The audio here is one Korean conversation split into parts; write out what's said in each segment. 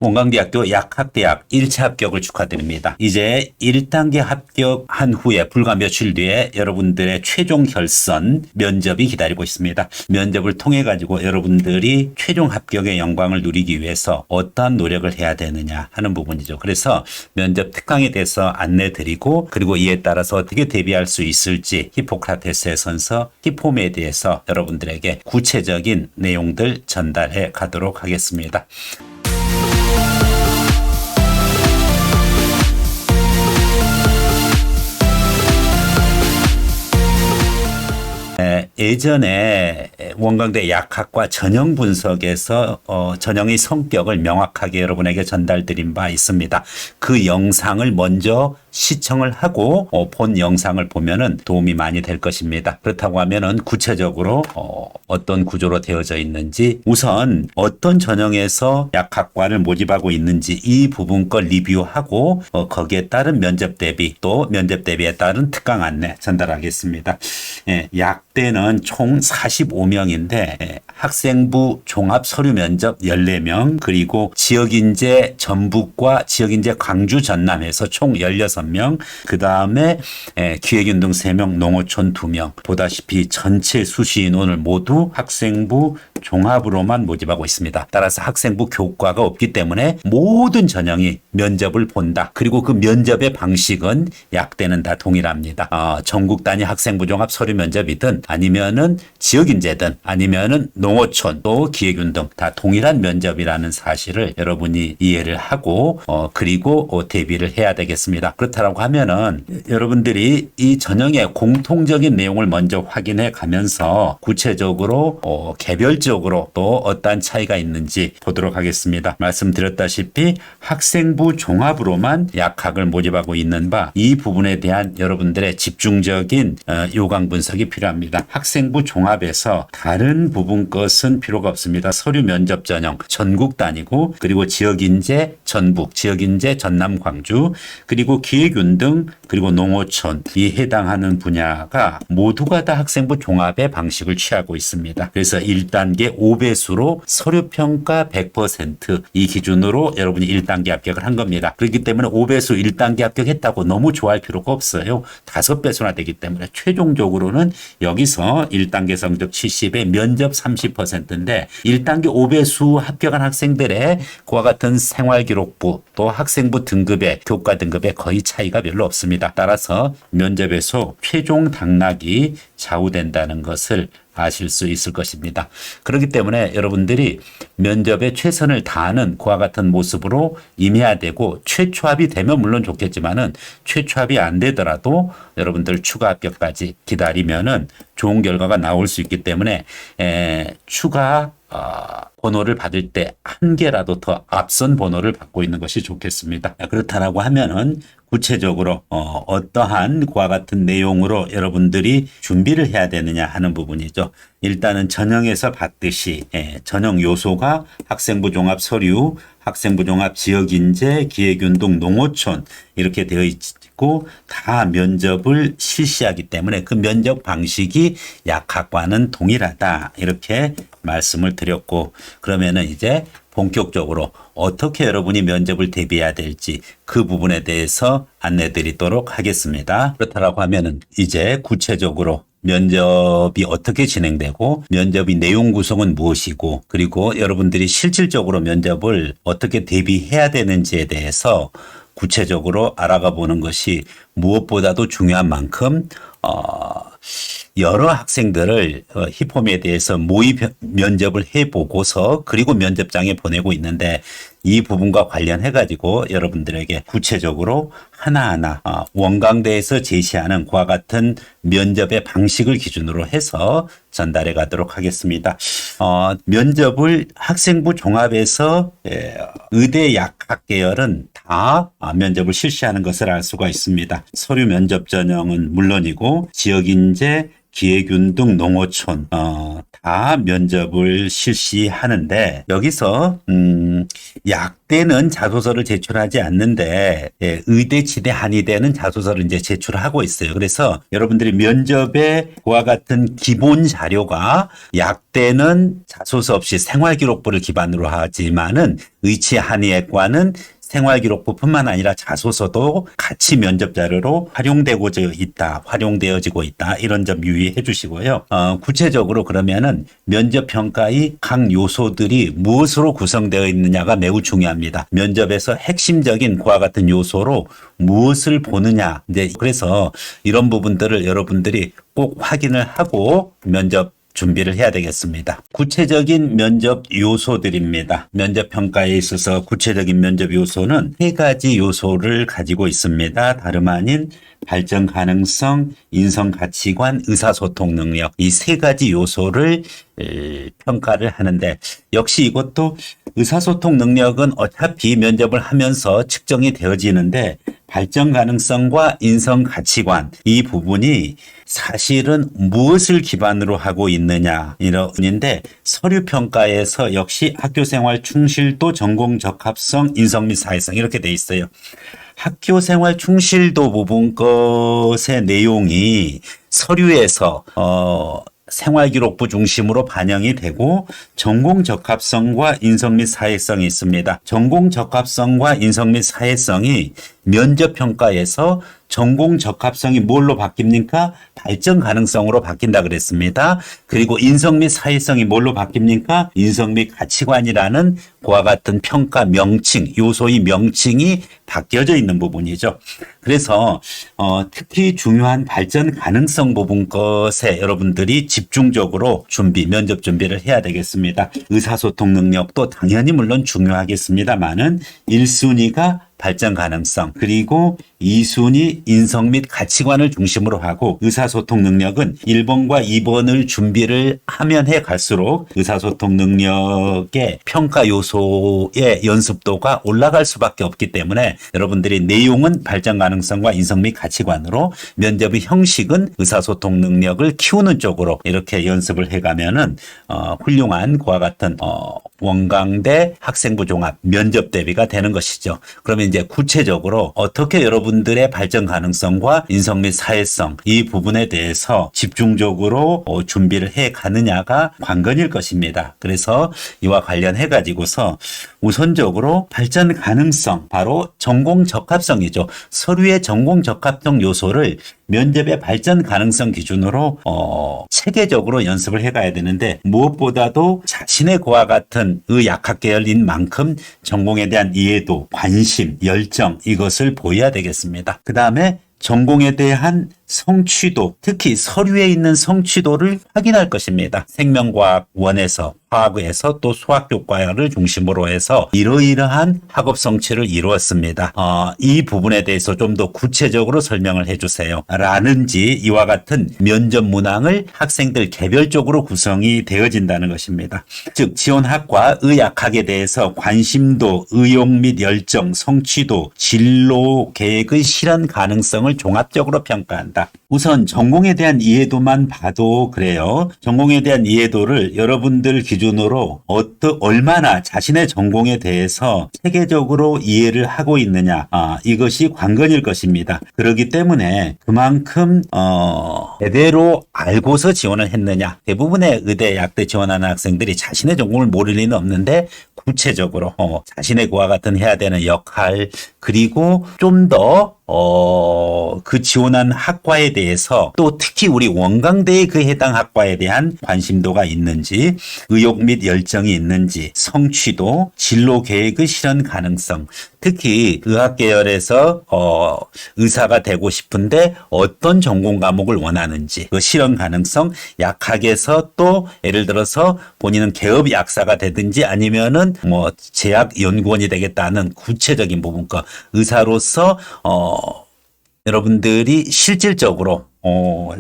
원광대학교 약학대학 1차 합격을 축하드립니다. 이제 1단계 합격한 후에 불과 며칠 뒤에 여러분들의 최종 결선 면접이 기다리고 있습니다. 면접을 통해 가지고 여러분들이 최종 합격의 영광을 누리기 위해서 어떠한 노력을 해야 되느냐 하는 부분이죠. 그래서 면접 특강에 대해서 안내 드리고, 그리고 이에 따라서 어떻게 대비할 수 있을지 히포크라테스의 선서 히폼에 대해서 여러분들에게 구체적인 내용들 전달해 가도록 하겠습니다. 예전에 원광대 약학과 전형 분석에서 전형의 성격을 명확하게 여러분에게 전달드린 바 있습니다. 그 영상을 먼저 시청을 하고 본 영상을 보면은 도움이 많이 될 것입니다. 그렇다고 하면은 구체적으로 어떤 구조로 되어져 있는지, 우선 어떤 전형에서 약학과를 모집하고 있는지 이 부분 걸 리뷰하고 거기에 따른 면접 대비, 또 면접 대비에 따른 특강 안내 전달하겠습니다. 약대는 총 45명인데 학생부 종합 서류 면접 14명, 그리고 지역인재 전북과 지역인재 광주 전남에서 총 16명, 그 다음에 기획윤등 3명, 농어촌 2명, 보다시피 전체 수시 인원을 모두 학생부 종합으로만 모집하고 있습니다. 따라서 학생부 교과가 없기 때문에 모든 전형이 면접을 본다. 그리고 그 면접의 방식은 약대는 다 동일합니다. 전국 단위 학생부 종합 서류 면접이든 아니면은 지역인재든 아니면은 농어촌 또 기획윤등 다 동일한 면접이라는 사실을 여러분이 이해를 하고 그리고 대비를 해야 되겠습니다. 그렇다고 하면은 여러분들이 이 전형의 공통적인 내용을 먼저 확인해 가면서 구체적으로 개별적으로 또 어떠한 차이가 있는지 보도록 하겠습니다. 말씀드렸다시피 학생부 종합으로만 약학을 모집하고 있는 바, 이 부분에 대한 여러분들의 집중적인 요강 분석이 필요합니다. 학생부 종합에서 다른 부분 것은 필요가 없습니다. 서류 면접 전형 전국 단위고, 그리고 지역인재 전북, 지역인재 전남 광주, 그리고 기획윤등, 그리고 농어촌, 이 해당하는 분야가 모두가 다 학생부 종합의 방식을 취하고 있습니다. 그래서 1단계 5배수로 서류평가 100% 이 기준으로 여러분이 1단계 합격을 한 겁니다. 그렇기 때문에 5배수 1단계 합격했다고 너무 좋아할 필요가 없어요. 5배수나 되기 때문에 최종적으로는 여기서 1단계 성적 70에 면접 30%인데 1단계 5배수 합격한 학생들의 그와 같은 생활기록부 또 학생부 등급의 교과 등급의 거의 차이가 별로 없습니다. 따라서 면접에서 최종 당락이 좌우된다는 것을 아실 수 있을 것입니다. 그렇기 때문에 여러분들이 면접에 최선을 다하는 그와 같은 모습으로 임해야 되고, 최초합이 되면 물론 좋겠지만은 최초합이 안 되더라도 여러분들 추가 합격까지 기다리면은 좋은 결과가 나올 수 있기 때문에 추가 번호를 받을 때 한 개라도 더 앞선 번호를 받고 있는 것이 좋겠습니다. 그렇다라고 하면은 구체적으로 어떠한 그와 같은 내용으로 여러분들이 준비를 해야 되느냐 하는 부분이죠. 일단은 전형에서 봤듯이 전형 요소가 학생부 종합 서류, 학생부 종합 지역인재, 기획윤등, 농어촌 이렇게 되어 있고, 다 면접을 실시하기 때문에 그 면접 방식이 약학과는 동일하다, 이렇게 말씀을 드렸고, 그러면은 이제 본격적으로 어떻게 여러분이 면접을 대비해야 될지 그 부분에 대해서 안내 드리도록 하겠습니다. 그렇다고 하면은 이제 구체적으로 면접이 어떻게 진행되고 면접의 내용 구성은 무엇이고, 그리고 여러분들이 실질적으로 면접을 어떻게 대비해야 되는지에 대해서 구체적으로 알아가 보는 것이 무엇보다도 중요한 만큼 여러 학생들을 히폼에 대해서 모의 면접을 해보고서 그리고 면접장에 보내고 있는데, 이 부분과 관련해 가지고 여러분들에게 구체적으로 하나하나 원광대에서 제시하는 그와 같은 면접의 방식을 기준으로 해서 전달해 가도록 하겠습니다. 면접을 학생부 종합에서 의대 약학 계열은 다 면접을 실시하는 것을 알 수가 있습니다. 서류 면접 전형은 물론이고 지역인재, 기획윤등, 농어촌 다 면접을 실시하는데 여기서 약대는 자소서를 제출하지 않는데 예, 의대, 치대, 한의대는 자소서를 이제 제출하고 있어요. 그래서 여러분들이 면접에 그와 같은 기본 자료가 약대는 자소서 없이 생활기록부를 기반으로 하지만은 의치, 한의학과는 생활기록부뿐만 아니라 자소서도 같이 면접 자료로 활용되어지고 있다. 이런 점 유의해 주시고요. 구체적으로 그러면은 면접 평가의 각 요소들이 무엇으로 구성되어 있느냐가 매우 중요합니다. 면접에서 핵심적인 그와 같은 요소로 무엇을 보느냐. 이제 그래서 이런 부분들을 여러분들이 꼭 확인을 하고 면접 준비를 해야 되겠습니다. 구체적인 면접 요소들입니다. 면접 평가에 있어서 구체적인 면접 요소는 세 가지 요소를 가지고 있습니다. 다름 아닌 발전 가능성, 인성 가치관, 의사소통 능력 이 세 가지 요소를 평가를 하는데 역시 이것도 의사소통 능력은 어차피 면접을 하면서 측정이 되어지는데 발전 가능성과 인성 가치관 이 부분이 사실은 무엇을 기반으로 하고 있느냐 이런인데 서류 평가에서 역시 학교생활 충실도, 전공 적합성, 인성 및 사회성 이렇게 돼 있어요. 학교생활 충실도 부분 것의 내용이 서류에서 생활기록부 중심으로 반영이 되고 전공 적합성과 인성 및 사회성이 있습니다. 전공 적합성과 인성 및 사회성이 면접 평가에서 전공 적합성이 뭘로 바뀝니까? 발전 가능성으로 바뀐다 그랬습니다. 그리고 인성 및 사회성이 뭘로 바뀝니까? 인성 및 가치관이라는 그와 같은 평가 명칭, 요소의 명칭이 바뀌어져 있는 부분이죠. 그래서 특히 중요한 발전 가능성 부분 것에 여러분들이 집중적으로 면접 준비를 해야 되겠습니다. 의사소통 능력도 당연히 물론 중요하겠습니다만은 1순위가 발전 가능성 그리고 2순위 인성 및 가치관을 중심으로 하고 의사소통 능력은 1번과 2번을 준비를 하면 해 갈수록 의사소통 능력의 평가 요소의 연습도가 올라갈 수밖에 없기 때문에 여러분들이 내용은 발전 가능성과 인성 및 가치관으로 면접의 형식은 의사소통 능력을 키우는 쪽으로 이렇게 연습을 해가면은 훌륭한 그와 같은 원광대 학생부 종합 면접 대비가 되는 것이죠. 그러면 이제 구체적으로 어떻게 여러분들의 발전 가능성과 인성 및 사회성 이 부분에 대해서 집중적으로 준비를 해 가느냐가 관건일 것입니다. 그래서 이와 관련해 가지고서 우선적으로 발전 가능성 바로 전공 적합성이죠. 서류의 전공 적합성 요소를 면접의 발전 가능성 기준으로 체계적으로 연습을 해가야 되는데 무엇보다도 자신의 그와 같은 의학학 계열인 만큼 전공에 대한 이해도, 관심, 열정 이것을 보여야 되겠습니다. 그 다음에 전공에 대한 성취도, 특히 서류에 있는 성취도를 확인할 것입니다. 생명과학 원에서 화학에서 또 수학교과를 중심으로 해서 이러이러한 학업 성취를 이루었습니다. 이 부분에 대해서 좀 더 구체적으로 설명을 해주세요. 라는지 이와 같은 면접 문항을 학생들 개별적으로 구성이 되어진다는 것입니다. 즉 지원학과 의학학에 대해서 관심도, 의욕 및 열정, 성취도, 진로 계획의 실현 가능성을 종합적으로 평가한다. 우선 전공에 대한 이해도만 봐도 그래요. 전공에 대한 이해도를 여러분들 기준으로 얼마나 자신의 전공에 대해서 체계적으로 이해를 하고 있느냐 이것이 관건일 것입니다. 그렇기 때문에 그만큼 제대로 알고서 지원을 했느냐. 대부분의 의대, 약대 지원하는 학생들이 자신의 전공을 모를 리는 없는데 구체적으로 자신의 그와 같은 해야 되는 역할 그리고 좀 더 그 지원한 학과에 대해서 또 특히 우리 원광대의 그 해당 학과에 대한 관심도가 있는지 의욕 및 열정이 있는지 성취도, 진로 계획의 실현 가능성 특히 의학 계열에서 의사가 되고 싶은데 어떤 전공 과목을 원하는지 그 실현 가능성 약학에서 또 예를 들어서 본인은 개업 약사가 되든지 아니면은 뭐 제약 연구원이 되겠다는 구체적인 부분과 의사로서 여러분들이 실질적으로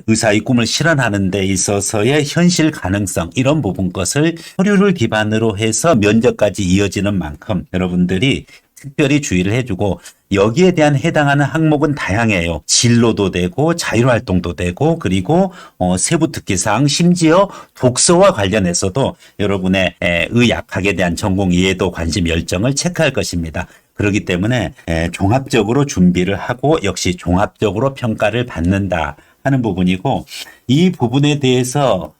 의사의 꿈을 실현하는 데 있어서의 현실 가능성 이런 부분 것을 서류를 기반으로 해서 면접까지 이어지는 만큼 여러분들이 특별히 주의를 해주고 여기에 대한 해당하는 항목은 다양해요. 진로도 되고 자율활동도 되고 그리고 세부 특기사항 심지어 독서와 관련해서도 여러분의 의학학에 대한 전공 이해도 관심 열정을 체크할 것입니다. 그렇기 때문에 종합적으로 준비를 하고 역시 종합적으로 평가를 받는다 하는 부분이고 이 부분에 대해서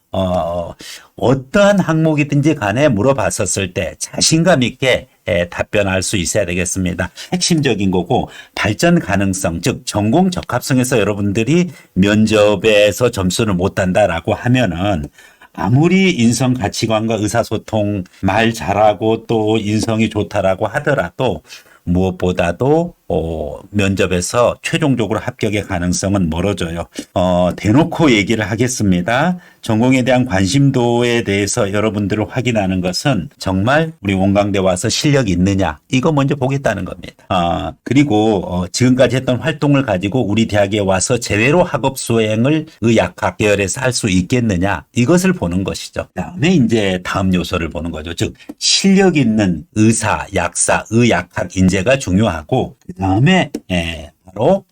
어떠한 항목이든지 간에 물어봤었을 때 자신감 있게 답변할 수 있어야 되겠습니다. 핵심적인 거고 발전 가능성, 즉 전공 적합성에서 여러분들이 면접에서 점수를 못 단다라고 하면은 아무리 인성 가치관과 의사소통 말 잘하고 또 인성이 좋다라고 하더라도 무엇보다도 면접에서 최종적으로 합격의 가능성은 멀어져요. 대놓고 얘기를 하겠습니다. 전공에 대한 관심도에 대해서 여러분들을 확인하는 것은 정말 우리 원광대 와서 실력이 있느냐 이거 먼저 보겠다는 겁니다. 그리고 지금까지 했던 활동을 가지고 우리 대학에 와서 제대로 학업 수행을 의학학 계열에서 할 수 있겠느냐 이것을 보는 것이죠. 그다음에 이제 다음 요소를 보는 거죠. 즉 실력 있는 의사, 약사, 의학학 인재가 중요하고 그다음에 바로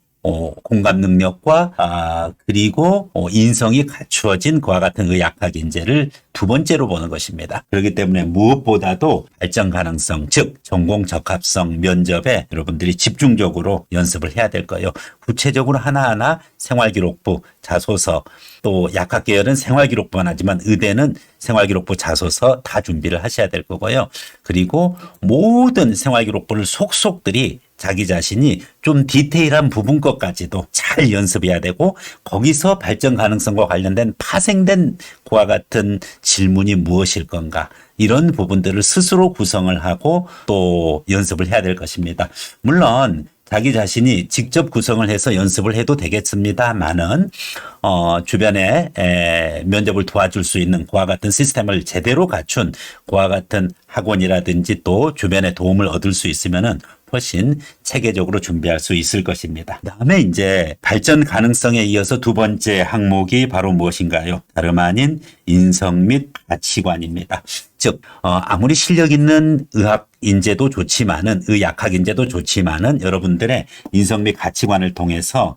공감 능력과 그리고 인성이 갖추어진 그와 같은 의학학 인재를 두 번째로 보는 것입니다. 그렇기 때문에 무엇보다도 발전 가능성, 즉 전공 적합성 면접에 여러분들이 집중적으로 연습을 해야 될 거예요. 구체적으로 하나하나 생활기록부, 자소서, 또 약학 계열은 생활기록부만 하지만 의대는 생활기록부, 자소서 다 준비를 하셔야 될 거고요. 그리고 모든 생활기록부를 속속들이 자기 자신이 좀 디테일한 부분 것까지도 잘 연습해야 되고 거기서 발전 가능성과 관련된 파생된 그와 같은 질문이 무엇일 건가 이런 부분들을 스스로 구성을 하고 또 연습을 해야 될 것입니다. 물론 자기 자신이 직접 구성을 해서 연습을 해도 되겠습니다만은 주변에 면접을 도와줄 수 있는 그와 같은 시스템을 제대로 갖춘 그와 같은 학원이라든지 또 주변에 도움을 얻을 수 있으면은 훨씬 체계적으로 준비할 수 있을 것입니다. 그다음에 이제 발전 가능성에 이어서 두 번째 항목이 바로 무엇인가요? 다름 아닌 인성 및 가치관입니다. 즉 아무리 실력 있는 의학 인재도 좋지만은 의학학 인재도 좋지만은 여러분들의 인성 및 가치관을 통해서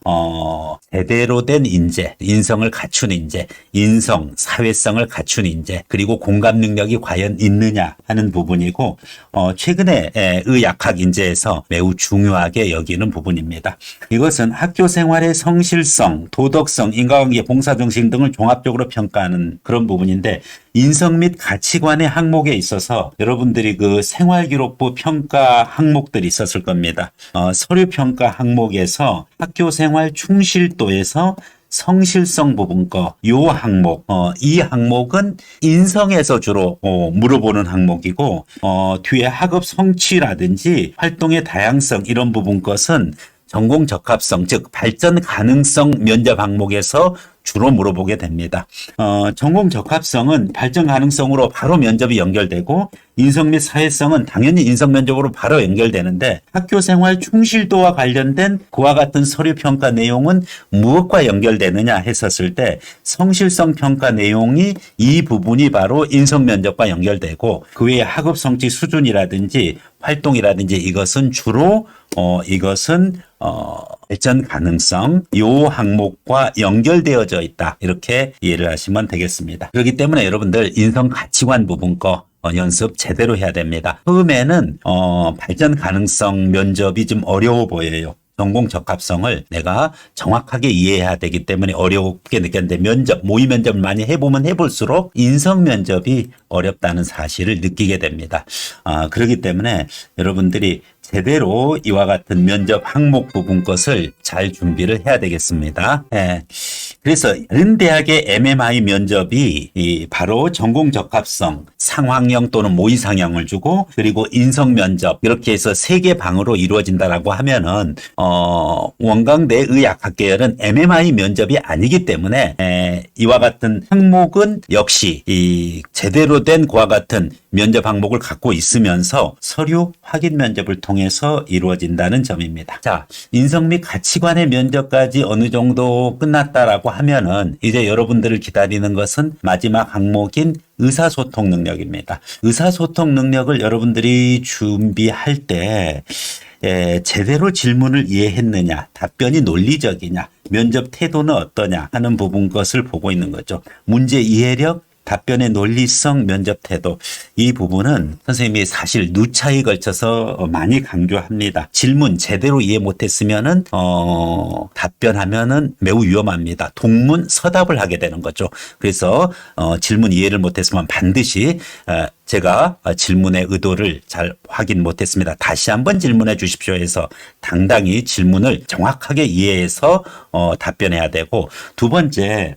제대로 된 인재, 인성을 갖춘 인재, 인성, 사회성을 갖춘 인재, 그리고 공감 능력이 과연 있느냐 하는 부분이고 최근에 의학학 인재에서 매우 중요하게 여기는 부분입니다. 이것은 학교 생활의 성실성, 도덕성, 인간관계, 봉사정신 등을 종합적으로 평가하는 그런 부분인데 인성 및 가치관의 항목에 있어서 여러분들이 그 생활기록부 평가 항목들이 있었을 겁니다. 서류평가 항목에서 학교생활 충실도에서 성실성 부분 요 항목, 이 항목은 인성에서 주로 물어보는 항목이고 뒤에 학업 성취라든지 활동의 다양성 이런 부분 것은 전공 적합성, 즉 발전 가능성 면접 항목에서 주로 물어보게 됩니다. 전공 적합성은 발전 가능성으로 바로 면접이 연결되고 인성 및 사회성은 당연히 인성 면접으로 바로 연결되는데 학교 생활 충실도와 관련된 그와 같은 서류 평가 내용은 무엇과 연결되느냐 했었을 때 성실성 평가 내용이 이 부분이 바로 인성 면접과 연결되고 그 외에 학업 성취 수준이라든지 활동이라든지 이것은 주로 발전 가능성 요 항목과 연결되어져 있다. 이렇게 이해를 하시면 되겠습니다. 그렇기 때문에 여러분들 인성 가치관 부분 연습 제대로 해야 됩니다. 처음에는 발전 가능성 면접이 좀 어려워 보여요. 전공 적합성을 내가 정확하게 이해해야 되기 때문에 어렵게 느꼈는데 모의 면접을 많이 해보면 해볼수록 인성 면접이 어렵다는 사실을 느끼게 됩니다. 그렇기 때문에 여러분들이 제대로 이와 같은 면접 항목 부분 것을 잘 준비를 해야 되겠습니다. 그래서 다른 대학의 MMI 면접이 바로 전공 적합성, 상황형 또는 모의 상형을 주고 그리고 인성 면접 이렇게 해서 3개 방으로 이루어진다라고 하면은 원광대 의학학 계열은 MMI 면접이 아니기 때문에 이와 같은 항목은 역시 이 제대로 된 그와 같은 면접 항목을 갖고 있으면서 서류 확인 면접을 통해서 이루어진다는 점입니다. 자, 인성 및 가치관의 면접까지 어느 정도 끝났다라고 하면은 이제 여러분들을 기다리는 것은 마지막 항목인 의사소통 능력입니다. 의사소통 능력을 여러분들이 준비할 때 제대로 질문을 이해했느냐, 답변이 논리적이냐, 면접 태도는 어떠냐 하는 부분 것을 보고 있는 거죠. 문제 이해력, 답변의 논리성, 면접 태도, 이 부분은 선생님이 사실 누차에 걸쳐서 많이 강조합니다. 질문 제대로 이해 못했으면은 답변하면은 매우 위험합니다. 동문서답을 하게 되는 거죠. 그래서 질문 이해를 못했으면 반드시 제가 질문의 의도를 잘 확인 못했습니다. 다시 한번 질문해 주십시오 해서 당당히 질문을 정확하게 이해해서 답변해야 되고, 두 번째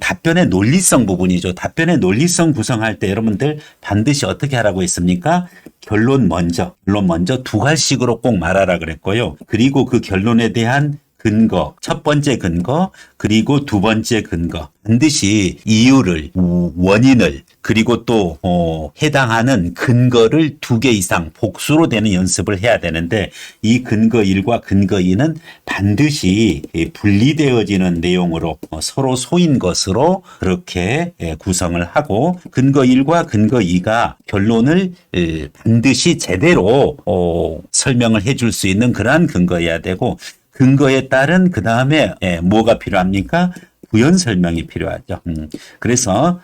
답변의 논리성 부분이죠. 답변의 논리성 구성할 때 여러분들 반드시 어떻게 하라고 했습니까? 결론 먼저 두 갈씩으로 꼭 말하라 그랬고요. 그리고 그 결론에 대한 근거, 첫 번째 근거, 그리고 두 번째 근거. 반드시 이유를, 원인을, 그리고 또 해당하는 근거를 2개 이상 복수로 되는 연습을 해야 되는데, 이 근거 1과 근거 2는 반드시 분리되어지는 내용으로 서로 소인 것으로 그렇게 구성을 하고, 근거 1과 근거 2가 결론을 반드시 제대로 설명을 해줄 수 있는 그러한 근거여야 되고, 근거에 따른 그 다음에 뭐가 필요합니까? 부연 설명이 필요하죠. 그래서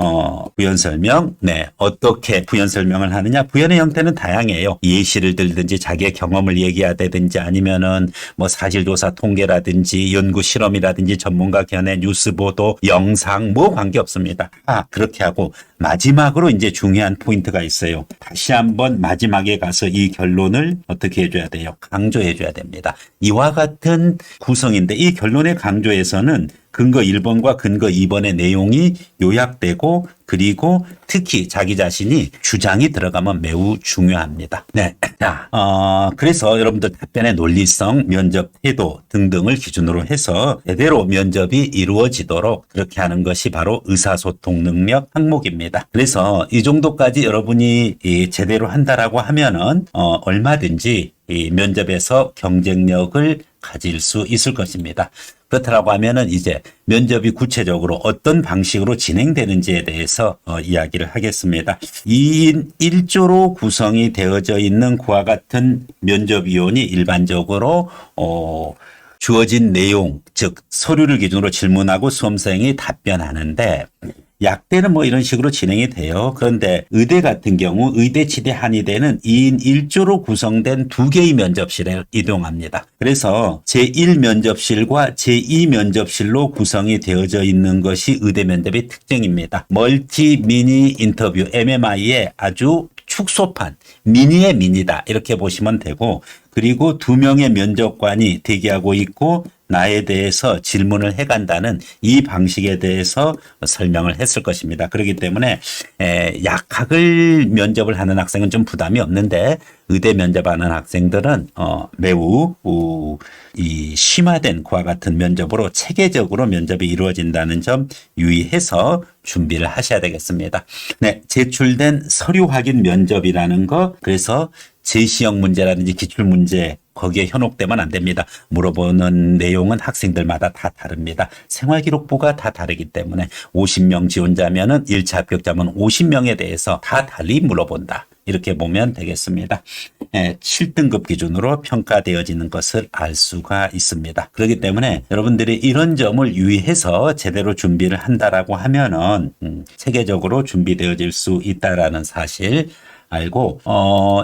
부연 설명, 어떻게 부연 설명을 하느냐? 부연의 형태는 다양해요. 예시를 들든지 자기의 경험을 얘기하다든지 아니면은 뭐 사실조사 통계라든지 연구 실험이라든지 전문가 견해, 뉴스 보도, 영상 뭐 관계 없습니다. 그렇게 하고 마지막으로 이제 중요한 포인트가 있어요. 다시 한번 마지막에 가서 이 결론을 어떻게 해줘야 돼요? 강조해줘야 됩니다. 이와 같은 구성인데, 이 결론의 강조에서는 근거 1번과 근거 2번의 내용이 요약되고, 그리고 특히 자기 자신이 주장이 들어가면 매우 중요합니다. 자, 그래서 여러분들 답변의 논리성, 면접 태도 등등을 기준으로 해서 제대로 면접이 이루어지도록 그렇게 하는 것이 바로 의사소통 능력 항목입니다. 그래서 이 정도까지 여러분이 제대로 한다라고 하면은 얼마든지 이 면접에서 경쟁력을 가질 수 있을 것입니다. 그렇다고 하면은 이제 면접이 구체적으로 어떤 방식으로 진행되는지에 대해서 이야기를 하겠습니다. 2인 1조로 구성이 되어져 있는 그와 같은 면접위원이 일반적으로 주어진 내용, 즉 서류를 기준으로 질문하고 수험생이 답변하는데, 약대는 뭐 이런 식으로 진행이 돼요. 그런데 의대 같은 경우 의대, 치대, 한의대는 2인 1조로 구성된 2개의 면접실에 이동합니다. 그래서 제1면접실과 제2면접실로 구성이 되어져 있는 것이 의대 면접의 특징입니다. 멀티 미니 인터뷰 MMI의 아주 축소판, 미니의 미니다 이렇게 보시면 되고, 그리고 2명의 면접관이 대기하고 있고 나에 대해서 질문을 해간다는 이 방식에 대해서 설명을 했을 것입니다. 그렇기 때문에 약학을 면접을 하는 학생은 좀 부담이 없는데, 의대 면접하는 학생들은 매우 이 심화된 그와 같은 면접으로 체계적으로 면접이 이루어진다는 점 유의해서 준비를 하셔야 되겠습니다. 제출된 서류 확인 면접이라는 거, 그래서 제시형 문제라든지 기출문제 거기에 현혹되면 안 됩니다. 물어보는 내용은 학생들마다 다 다릅니다. 생활기록부가 다 다르기 때문에 50명 지원자면은 1차 합격자면 50명에 대해서 다 달리 물어본다. 이렇게 보면 되겠습니다. 7등급 기준으로 평가되어지는 것을 알 수가 있습니다. 그렇기 때문에 여러분들이 이런 점을 유의해서 제대로 준비를 한다라고 하면은 체계적으로 준비되어질 수 있다라는 사실 알고,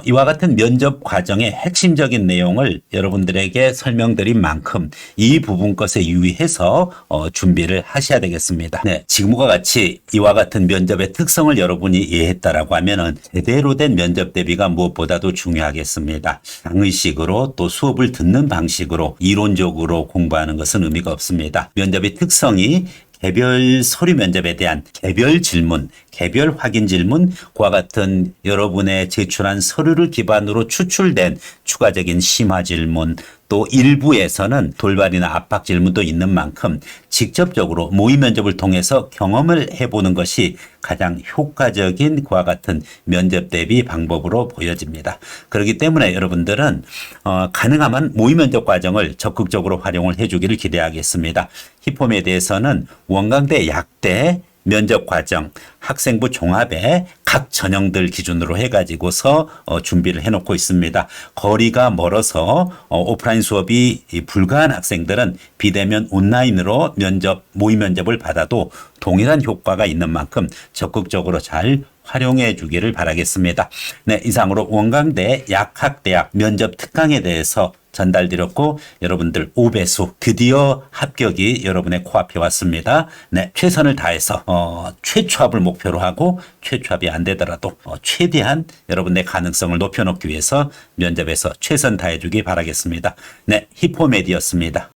이와 같은 면접 과정의 핵심적인 내용을 여러분들에게 설명드린 만큼 이 부분 것에 유의해서 준비를 하셔야 되겠습니다. 지금과 같이 이와 같은 면접의 특성을 여러분이 이해했다라고 하면은 제대로 된 면접 대비가 무엇보다도 중요하겠습니다. 장의식으로 또 수업을 듣는 방식으로 이론적으로 공부하는 것은 의미가 없습니다. 면접의 특성이 개별 서류 면접에 대한 개별 질문, 개별 확인 질문, 그와 같은 여러분의 제출한 서류를 기반으로 추출된 추가적인 심화 질문, 또 일부에서는 돌발이나 압박 질문도 있는 만큼 직접적으로 모의 면접을 통해서 경험을 해보는 것이 가장 효과적인 그와 같은 면접 대비 방법으로 보여집니다. 그렇기 때문에 여러분들은 가능하면 모의 면접 과정을 적극적으로 활용을 해주기를 기대하겠습니다. 히폼에 대해서는 원광대 약대 면접 과정 학생부 종합에 각 전형들 기준으로 해가지고서 준비를 해놓고 있습니다. 거리가 멀어서 오프라인 수업이 불가한 학생들은 비대면 온라인으로 모의 면접을 받아도 동일한 효과가 있는 만큼 적극적으로 잘 활용해 주기를 바라겠습니다. 네, 이상으로 원광대 약학대학 면접 특강에 대해서 전달드렸고 여러분들 5배수 드디어 합격이 여러분의 코앞에 왔습니다. 네, 최선을 다해서 최초합을 목표로 하고 최초합이 안 되더라도 최대한 여러분의 가능성을 높여놓기 위해서 면접에서 최선 다해주기 바라겠습니다. 네, 히포메디였습니다.